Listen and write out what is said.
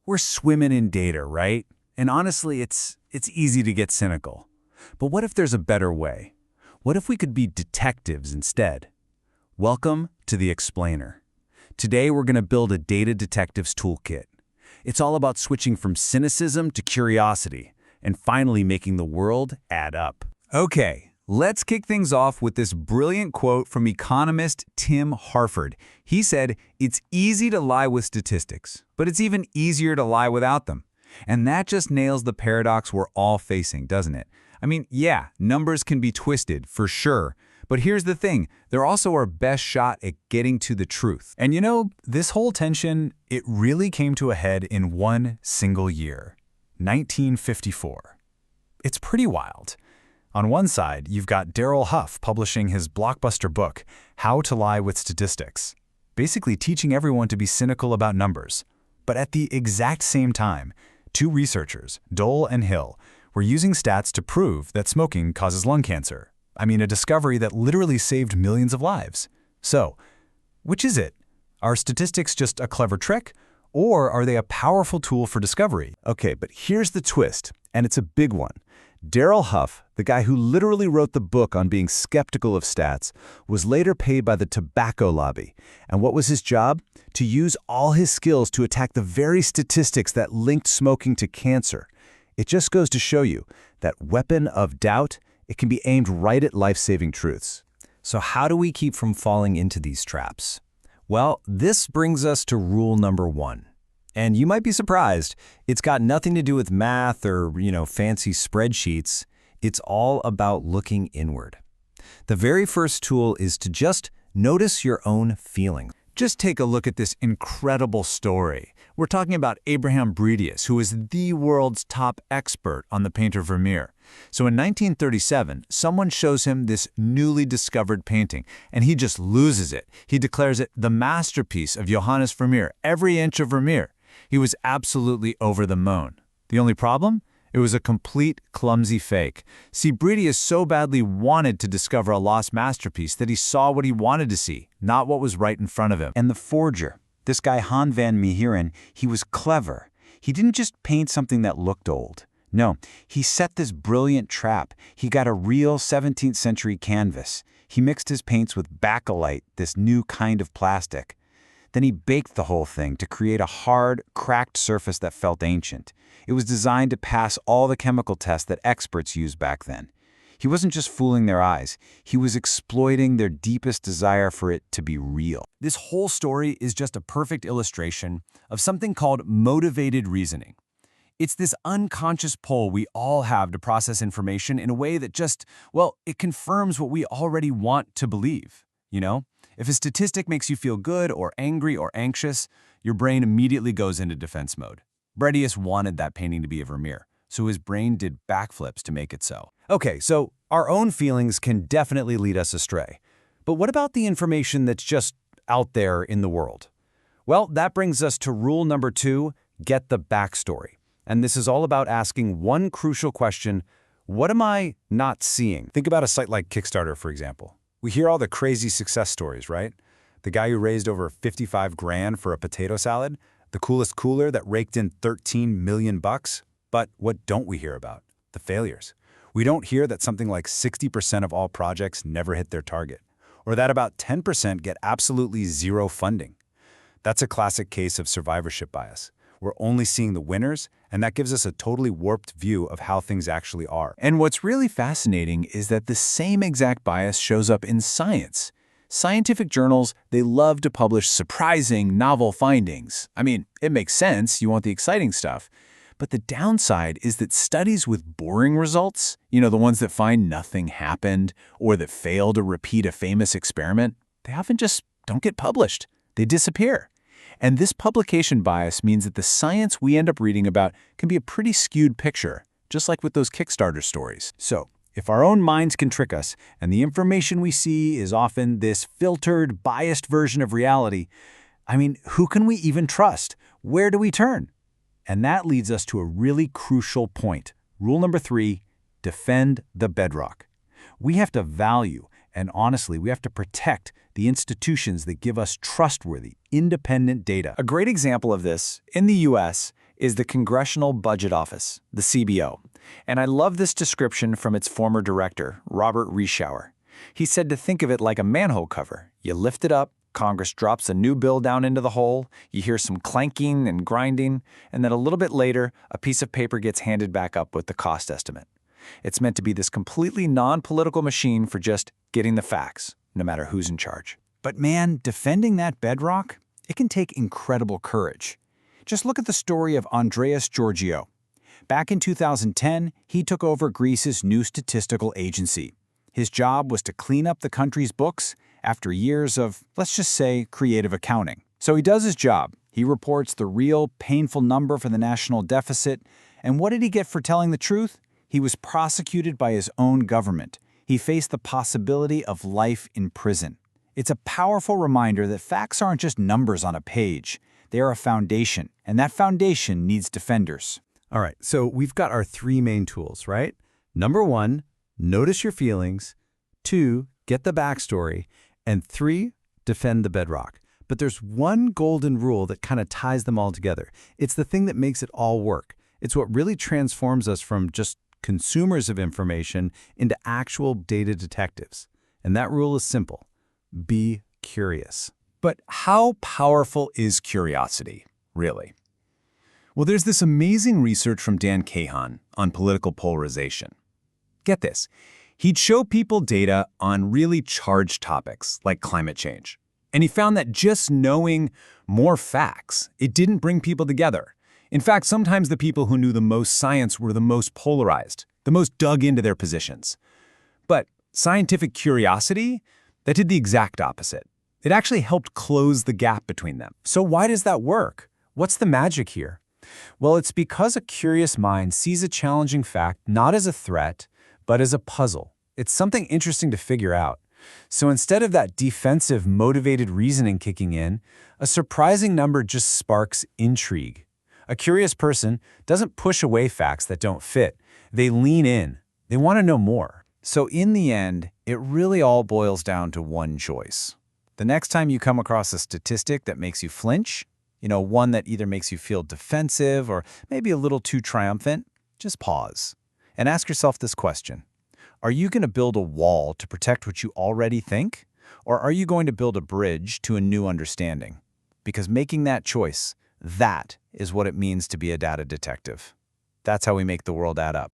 We're swimming in data, right? And honestly, it's easy to get cynical. But what if there's a better way? What if we could be detectives instead? Welcome to The Explainer. Today we're going to build a data detective's toolkit. It's all about switching from cynicism to curiosity and finally making the world add up. Okay, let's kick things off with this brilliant quote from economist Tim Harford. He said, "It's easy to lie with statistics, but it's even easier to lie without them." And that just nails the paradox we're all facing, doesn't it? I mean, yeah, numbers can be twisted, for sure. But here's the thing, they're also our best shot at getting to the truth. And you know, this whole tension, it really came to a head in one single year, 1954. It's pretty wild. On one side, you've got Darrell Huff publishing his blockbuster book, How to Lie with Statistics, basically teaching everyone to be cynical about numbers. But at the exact same time, two researchers, Dole and Hill, were using stats to prove that smoking causes lung cancer. I mean, a discovery that literally saved millions of lives. So, which is it? Are statistics just a clever trick, or are they a powerful tool for discovery? Okay, but here's the twist, and it's a big one. Darrell Huff, the guy who literally wrote the book on being skeptical of stats, was later paid by the tobacco lobby. And what was his job? To use all his skills to attack the very statistics that linked smoking to cancer. It just goes to show you that weapon of doubt, it can be aimed right at life-saving truths. So how do we keep from falling into these traps? Well, this brings us to rule number one. And you might be surprised, it's got nothing to do with math or, fancy spreadsheets. It's all about looking inward. The very first tool is to just notice your own feelings. Just take a look at this incredible story. We're talking about Abraham Bredius, who is the world's top expert on the painter Vermeer. So in 1937, someone shows him this newly discovered painting, and he just loses it. He declares it the masterpiece of Johannes Vermeer, every inch of Vermeer. He was absolutely over the moon. The only problem? It was a complete, clumsy fake. See, Bredius so badly wanted to discover a lost masterpiece that he saw what he wanted to see, not what was right in front of him. And the forger, this guy Han van Meegeren, he was clever. He didn't just paint something that looked old. No, he set this brilliant trap. He got a real 17th century canvas. He mixed his paints with bakelite, this new kind of plastic. Then he baked the whole thing to create a hard, cracked surface that felt ancient. It was designed to pass all the chemical tests that experts used back then. He wasn't just fooling their eyes. He was exploiting their deepest desire for it to be real. This whole story is just a perfect illustration of something called motivated reasoning. It's this unconscious pull we all have to process information in a way that just, it confirms what we already want to believe, If a statistic makes you feel good or angry or anxious, your brain immediately goes into defense mode. Bredius wanted that painting to be a Vermeer, so his brain did backflips to make it so. Okay, so our own feelings can definitely lead us astray. But what about the information that's just out there in the world? Well, that brings us to rule number 2, get the backstory. And this is all about asking one crucial question: what am I not seeing? Think about a site like Kickstarter, for example. We hear all the crazy success stories, right? The guy who raised over 55 grand for a potato salad, the coolest cooler that raked in 13 million bucks. But what don't we hear about? The failures. We don't hear that something like 60% of all projects never hit their target, or that about 10% get absolutely zero funding. That's a classic case of survivorship bias. We're only seeing the winners, and that gives us a totally warped view of how things actually are. And what's really fascinating is that the same exact bias shows up in science. Scientific journals, they love to publish surprising, novel findings. I mean, it makes sense, you want the exciting stuff. But the downside is that studies with boring results, the ones that find nothing happened or that fail to repeat a famous experiment, they often just don't get published. They disappear. And this publication bias means that the science we end up reading about can be a pretty skewed picture, just like with those Kickstarter stories. So, if our own minds can trick us, and the information we see is often this filtered, biased version of reality, who can we even trust? Where do we turn? And that leads us to a really crucial point. Rule number 3, defend the bedrock. We have to value, and honestly, we have to protect the institutions that give us trustworthy, independent data. A great example of this, in the US, is the Congressional Budget Office, the CBO. And I love this description from its former director, Robert Reischauer. He said to think of it like a manhole cover. You lift it up, Congress drops a new bill down into the hole, you hear some clanking and grinding, and then a little bit later, a piece of paper gets handed back up with the cost estimate. It's meant to be this completely non-political machine for just getting the facts, no matter who's in charge. But man, defending that bedrock, it can take incredible courage. Just look at the story of Andreas Georgiou. Back in 2010, he took over Greece's new statistical agency. His job was to clean up the country's books after years of, let's just say, creative accounting. So he does his job. He reports the real, painful number for the national deficit. And what did he get for telling the truth? He was prosecuted by his own government. He faced the possibility of life in prison. It's a powerful reminder that facts aren't just numbers on a page. They are a foundation, and that foundation needs defenders. All right, so we've got our three main tools, right? Number 1, notice your feelings. 2, get the backstory. And 3, defend the bedrock. But there's one golden rule that kind of ties them all together. It's the thing that makes it all work. It's what really transforms us from just consumers of information into actual data detectives. And that rule is simple. Be curious. But how powerful is curiosity, really? Well, there's this amazing research from Dan Cahan on political polarization. Get this. He'd show people data on really charged topics like climate change. And he found that just knowing more facts, it didn't bring people together. In fact, sometimes the people who knew the most science were the most polarized, the most dug into their positions. But scientific curiosity, that did the exact opposite. It actually helped close the gap between them. So why does that work? What's the magic here? Well, it's because a curious mind sees a challenging fact not as a threat, but as a puzzle. It's something interesting to figure out. So instead of that defensive, motivated reasoning kicking in, a surprising number just sparks intrigue. A curious person doesn't push away facts that don't fit. They lean in. They want to know more. So in the end, it really all boils down to one choice. The next time you come across a statistic that makes you flinch, one that either makes you feel defensive or maybe a little too triumphant, just pause and ask yourself this question. Are you going to build a wall to protect what you already think? Or are you going to build a bridge to a new understanding? Because making that choice, that is what it means to be a data detective. That's how we make the world add up.